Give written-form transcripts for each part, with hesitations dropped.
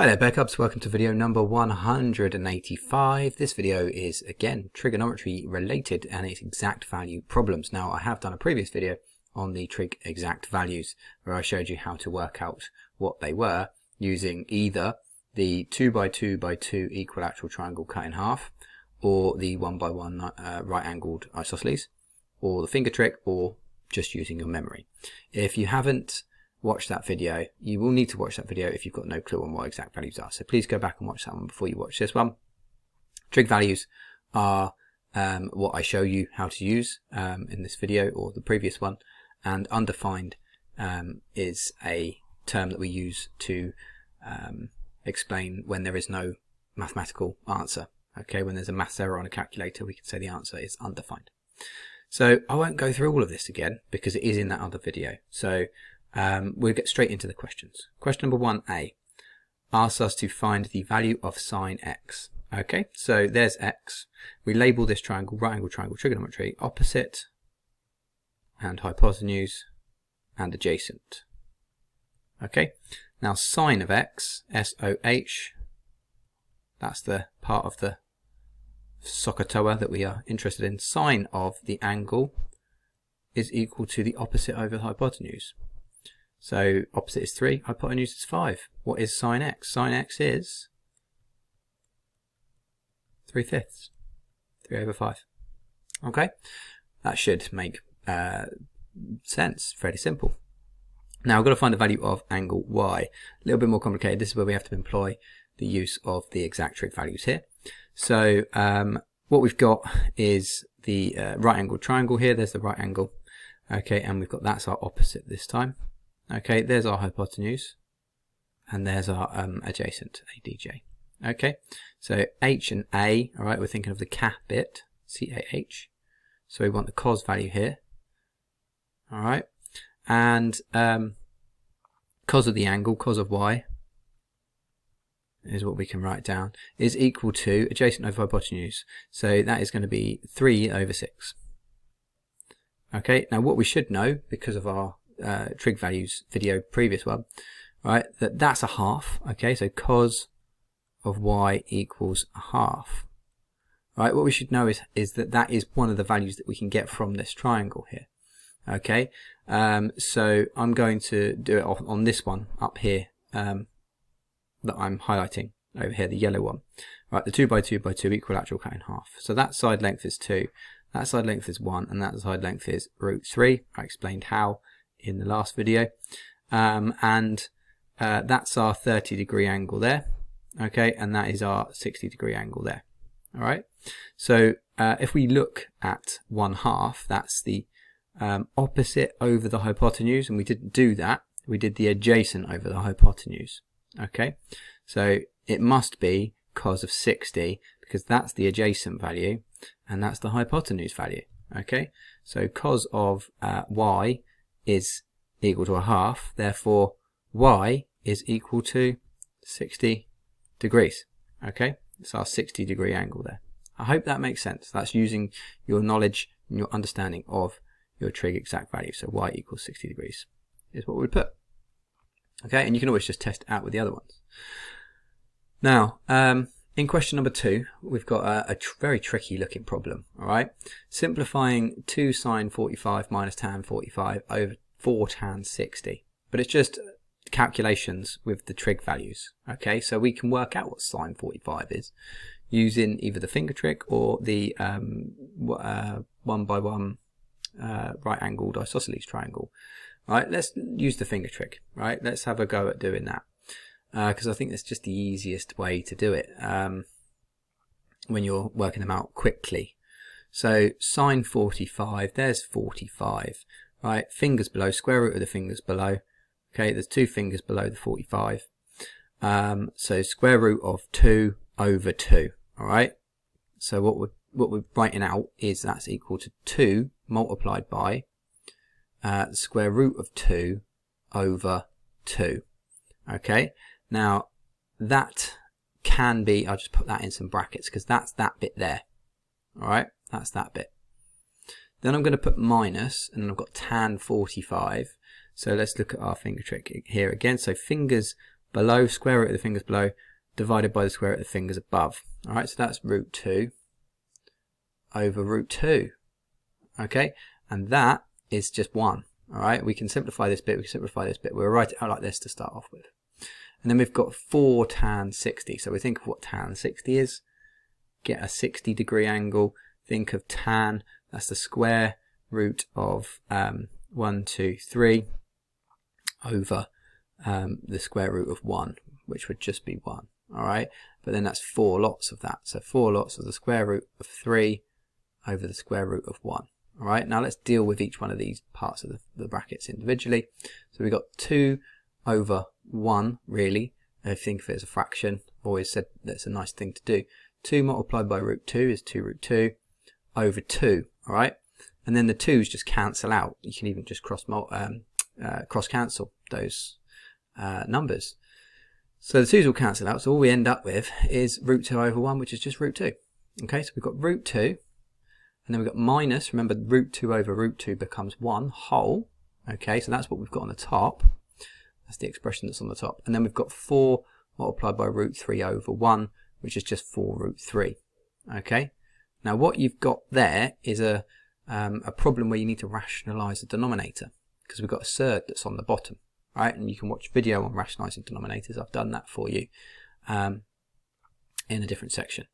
Hi there Bear Cubs, welcome to video number 185. This video is again trigonometry related and it's exact value problems. Now I have done a previous video on the trig exact values where I showed you how to work out what they were using either the 2 by 2 by 2 equilateral triangle cut in half, or the 1 by 1 right angled isosceles, or the finger trick, or just using your memory. If you haven't watch that video, you will need to watch that video if you've got no clue on what exact values are. So please go back and watch that one before you watch this one. Trig values are what I show you how to use in this video or the previous one, and undefined is a term that we use to explain when there is no mathematical answer. Okay, when there's a maths error on a calculator, we can say the answer is undefined. So I won't go through all of this again because it is in that other video. So we'll get straight into the questions. Question number 1a asks us to find the value of sine x. Okay, so there's x. We label this triangle right angle triangle trigonometry opposite and hypotenuse and adjacent. Okay, now sine of x, SOH, that's the part of the SOHCAHTOA that we are interested in. Sine of the angle is equal to the opposite over the hypotenuse. So opposite is 3, hypotenuse is 5. What is sine x? Sine x is 3/5, 3 over 5. Okay, that should make sense, fairly simple. Now I've got to find the value of angle y. A little bit more complicated. This is where we have to employ the use of the exact trig values here. So what we've got is the right angled triangle here. There's the right angle. Okay, and we've got that's our opposite this time. Okay, there's our hypotenuse, and there's our adjacent, ADJ. Okay, so H and A, all right, we're thinking of the CAH bit, CAH. So we want the cos value here, all right, and cos of the angle, cos of Y, is what we can write down, is equal to adjacent over hypotenuse. So that is going to be 3 over 6. Okay, now what we should know, because of our trig values video previous one, right, that's a half. Okay, so cos of y equals a half. Right, what we should know is that is one of the values that we can get from this triangle here. Okay, so I'm going to do it on this one up here that I'm highlighting over here, the yellow one. Right, the 2 by 2 by 2 equilateral cut in half. So that side length is 2, that side length is 1, and that side length is √3. I explained how in the last video, and that's our 30-degree angle there. Okay, and that is our 60-degree angle there. All right, so if we look at 1/2, that's the opposite over the hypotenuse, and we didn't do that, we did the adjacent over the hypotenuse. Okay, so it must be cos of 60 because that's the adjacent value and that's the hypotenuse value. Okay, so cos of y is equal to a half, therefore y is equal to 60 degrees. Okay, it's our 60-degree angle there. I hope that makes sense. That's using your knowledge and your understanding of your trig exact value. So y equals 60 degrees is what we would put. Okay, and you can always just test it out with the other ones. Now, in question number 2, we've got a very tricky looking problem. All right, simplifying 2 sine 45 minus tan 45 over 4 tan 60, but it's just calculations with the trig values. Okay, so we can work out what sine 45 is using either the finger trick or the 1 by 1 right angled isosceles triangle. Right, let's use the finger trick. Right, let's have a go at doing that because I think that's just the easiest way to do it when you're working them out quickly. So sine 45, there's 45. Right, fingers below, square root of the fingers below. Okay, there's 2 fingers below the 45. So square root of 2 over 2. All right. So what we're writing out is that's equal to 2 multiplied by the square root of 2 over 2. Okay. Now that can be, I'll just put that in some brackets because that's that bit there. All right, that's that bit. Then I'm going to put minus, and then I've got tan 45. So let's look at our finger trick here again. So fingers below, square root of the fingers below, divided by the square root of the fingers above. All right, so that's root 2 over root 2. Okay, and that is just 1. All right, we can simplify this bit, we can simplify this bit. We'll write it out like this to start off with. And then we've got 4 tan 60. So we think of what tan 60 is. Get a 60 degree angle. Think of tan, that's the square root of 1, 2, 3 over the square root of 1, which would just be 1. All right, but then that's 4 lots of that. So 4 lots of the square root of 3 over the square root of 1. All right, now let's deal with each one of these parts of the brackets individually. So we've got 2 over 1, really. I think of it as a fraction. I've always said that's a nice thing to do. 2 multiplied by root 2 is 2 root 2 over 2. All right, and then the 2's just cancel out. You can even just cross cancel those numbers. So the 2's will cancel out. So all we end up with is root 2 over 1, which is just root 2. Okay, so we've got root 2. And then we've got minus, remember root 2 over root 2 becomes 1 whole. Okay, so that's what we've got on the top. That's the expression that's on the top. And then we've got 4 multiplied by root 3 over 1, which is just 4 root 3. Okay, now what you've got there is a problem where you need to rationalise the denominator, because we've got a surd that's on the bottom, right? And you can watch video on rationalising denominators. I've done that for you in a different section.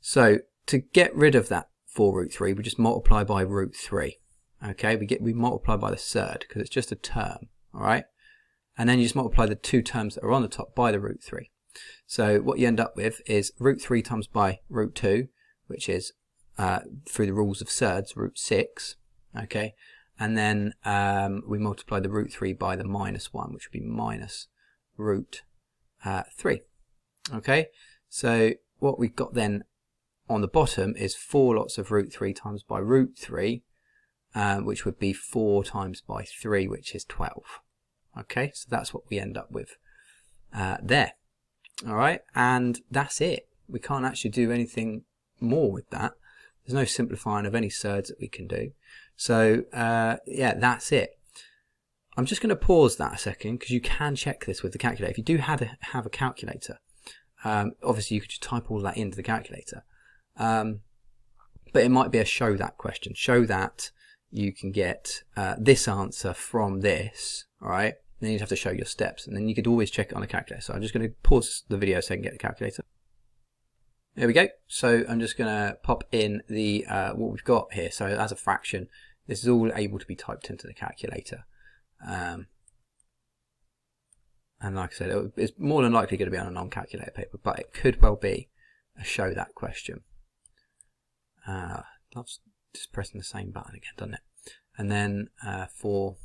So to get rid of that 4 root 3, we just multiply by root 3. Okay, we multiply by the surd because it's just a term. All right, and then you just multiply the 2 terms that are on the top by the root 3. So what you end up with is root 3 times by root 2, which is through the rules of surds, root 6. Okay, and then we multiply the root 3 by the minus 1, which would be minus root 3. Okay, so what we've got then on the bottom is 4 lots of root 3 times by root 3, which would be 4 times by 3, which is 12. Okay, so that's what we end up with there. All right, and that's it. We can't actually do anything more with that. There's no simplifying of any surds that we can do. So yeah, that's it. I'm just going to pause that a second because you can check this with the calculator. If you do have a calculator, obviously you could just type all that into the calculator. But it might be a show that question. Show that you can get this answer from this, all right? Then you'd have to show your steps, and then you could always check it on a calculator. So I'm just going to pause the video so I can get the calculator. There we go. So I'm just going to pop in the what we've got here. So as a fraction, this is all able to be typed into the calculator. And like I said, it's more than likely going to be on a non-calculator paper, but it could well be a show that question. Loves just pressing the same button again, doesn't it? And then for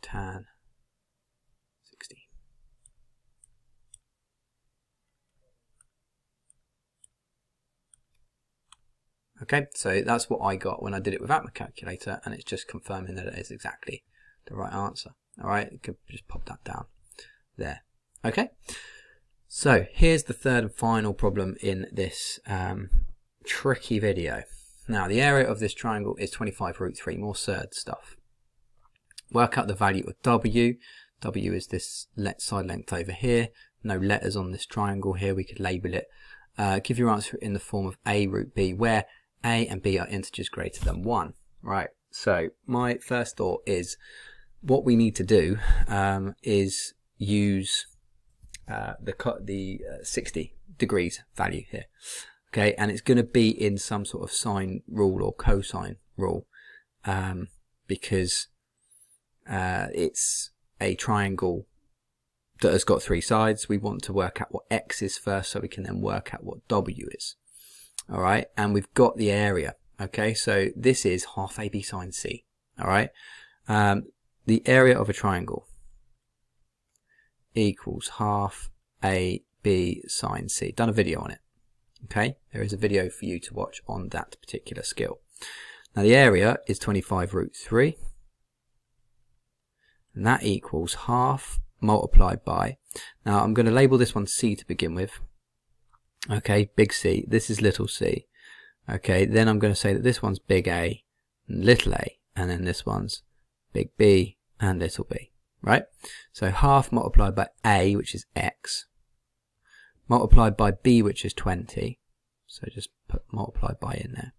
tan 60. Okay, so that's what I got when I did it without my calculator, and it's just confirming that it is exactly the right answer. All right, you could just pop that down there. Okay, so here's the third and final problem in this tricky video. Now the area of this triangle is 25 root 3, more surd stuff. Work out the value of W. W is this side length over here. No letters on this triangle here, we could label it. Give your answer in the form of A root B, where A and B are integers greater than 1. Right, so my first thought is what we need to do is use the 60 degrees value here. Okay, and it's going to be in some sort of sine rule or cosine rule because it's a triangle that has got 3 sides. We want to work out what X is first so we can then work out what W is. All right, and we've got the area. Okay, so this is half AB sine C. All right, the area of a triangle equals half AB sine C. Done a video on it. Okay, there is a video for you to watch on that particular skill. Now the area is 25 root 3, and that equals half multiplied by, now I'm going to label this one C to begin with. Okay, big C, this is little c. Okay, then I'm going to say that this one's big A and little a, and then this one's big B and little b. right? So half multiplied by a, which is x, multiplied by b, which is 20. So just put multiplied by in there.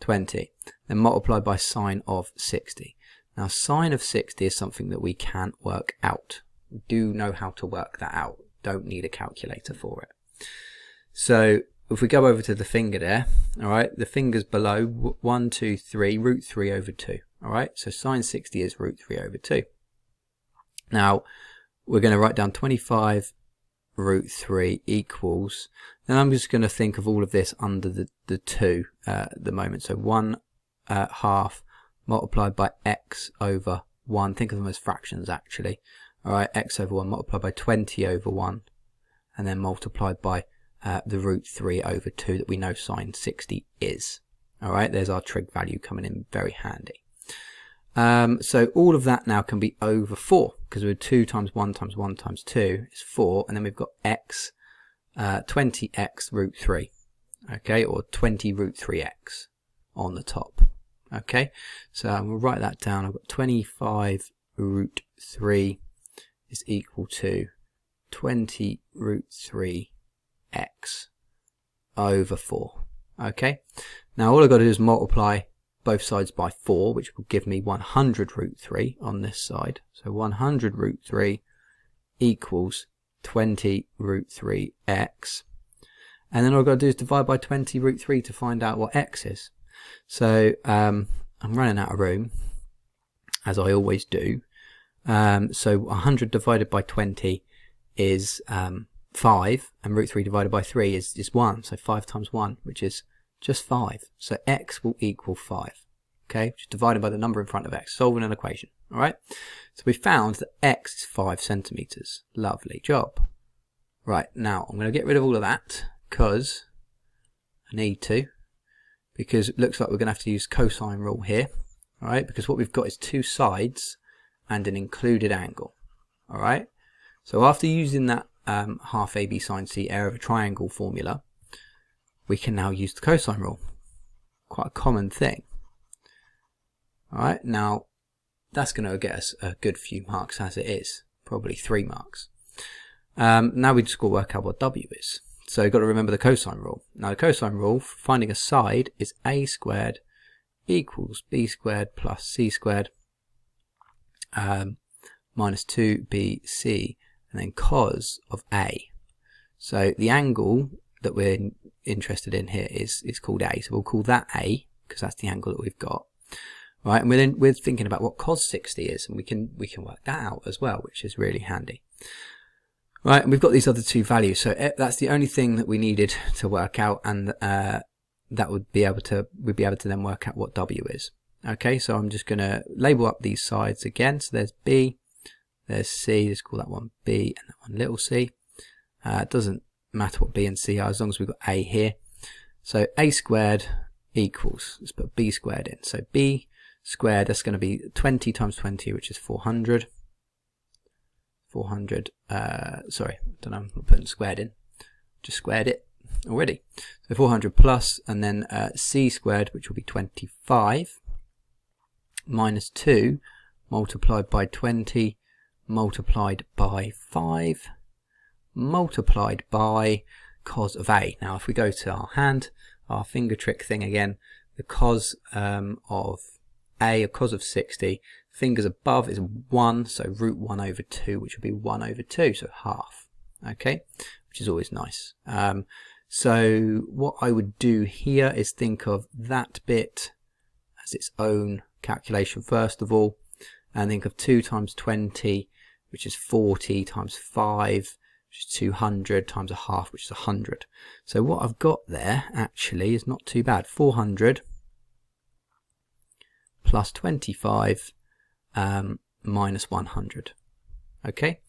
20. Then multiplied by sine of 60. Now sine of 60 is something that we can work out. We do know how to work that out. Don't need a calculator for it. So if we go over to the finger there, all right, the fingers below, 1, 2, 3, root 3 over 2. All right, so sine 60 is root 3 over 2. Now we're going to write down 25 root 3 equals, then I'm just going to think of all of this under the 2 at the moment. So 1 half multiplied by x over 1. Think of them as fractions actually. All right, x over 1 multiplied by 20 over 1, and then multiplied by the root 3 over 2 that we know sine 60 is. All right, there's our trig value coming in very handy. So all of that now can be over 4, because we're 2 times 1 times 1 times 2 is 4, and then we've got x, 20x root 3, okay, or 20 root 3x on the top. Okay, so we'll write that down. I've got 25 root 3 is equal to 20 root 3x over 4. Okay, now all I've got to do is multiply both sides by 4, which will give me 100 root 3 on this side. So 100 root 3 equals 20 root 3x. And then all I've got to do is divide by 20 root 3 to find out what x is. So I'm running out of room, as I always do. So 100 divided by 20 is 5, and root 3 divided by 3 is 1. So 5 times 1, which is just 5. So x will equal 5. Okay, just divided by the number in front of x, solving an equation. All right, so we found that x is 5 centimeters. Lovely job. Right, now I'm going to get rid of all of that because I need to, because it looks like we're going to have to use cosine rule here. All right, because what we've got is 2 sides and an included angle. All right, so after using that half AB sine C area of a triangle formula, we can now use the cosine rule. Quite a common thing. All right, now that's going to get us a good few marks as it is, probably 3 marks. Now we just got to work out what W is. So you've got to remember the cosine rule. Now the cosine rule for finding a side is a squared equals b squared plus c squared minus 2bc, and then cos of a. So the angle that we're interested in here is called a, so we'll call that a because that's the angle that we've got, right? And we're thinking about what cos 60 is, and we can work that out as well, which is really handy, right? And we've got these other 2 values, so that's the only thing that we needed to work out, and that we'd be able to then work out what W is. Okay, so I'm just going to label up these sides again. So there's B, there's C, let's call that one B, and that one little c. It doesn't matter what B and C are as long as we've got A here. So A squared equals, let's put B squared in. So B squared, that's going to be 20 times 20, which is 400. 400, sorry, I don't know, I'm not putting squared in. Just squared it already. So 400 plus, and then C squared, which will be 25, minus 2 multiplied by 20 multiplied by 5 multiplied by cos of A. Now if we go to our hand, our finger trick thing again, the cos of A, or cos of 60, fingers above is 1, so root 1 over 2, which will be 1 over 2, so half, okay, which is always nice. So what I would do here is think of that bit as its own calculation first of all, and think of 2 times 20, which is 40, times 5, which is 200, times a half, which is 100. So what I've got there actually is not too bad. 400 plus 25 minus 100. Okay,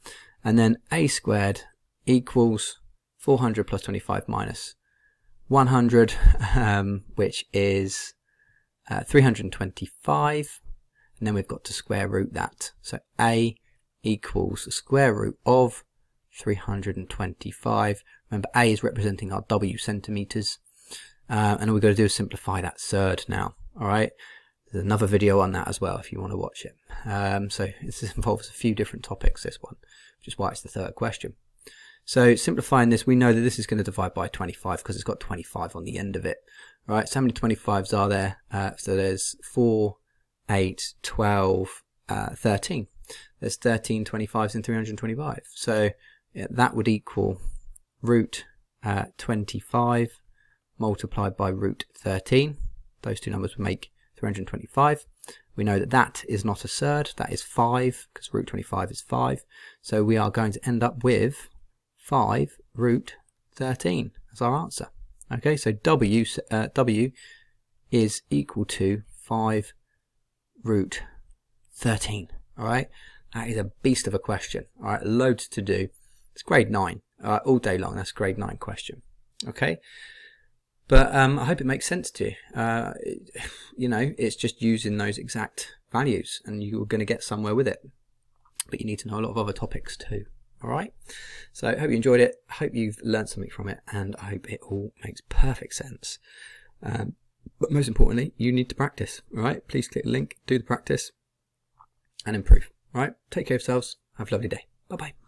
and then A squared equals 400 plus 25 minus 100, which is 325, and then we've got to square root that. So A equals the square root of 325. Remember, A is representing our W centimeters, and all we've got to do is simplify that third now. All right, There's another video on that as well if you want to watch it. So this involves a few different topics, this one, which is why it's the third question. So simplifying this, we know that this is going to divide by 25 because it's got 25 on the end of it. Right, so how many 25s are there? So there's 4, 8, 12, 13. There's 13 25s in 325. So yeah, that would equal root 25 multiplied by root 13. Those two numbers would make 325. We know that that is not a surd, that is 5, because root 25 is 5. So we are going to end up with 5 root 13 as our answer. Okay, so W is equal to 5 root 13. All right, that is a beast of a question. All right, loads to do. It's grade 9 all day long. That's a grade 9 question. Okay, but I hope it makes sense to you. You know, it's just using those exact values, and you're going to get somewhere with it. But you need to know a lot of other topics too. All right, so I hope you enjoyed it. I hope you've learned something from it, and I hope it all makes perfect sense. But most importantly, you need to practice. All right, please click the link, do the practice, and improve. All right, take care of yourselves. Have a lovely day. Bye bye.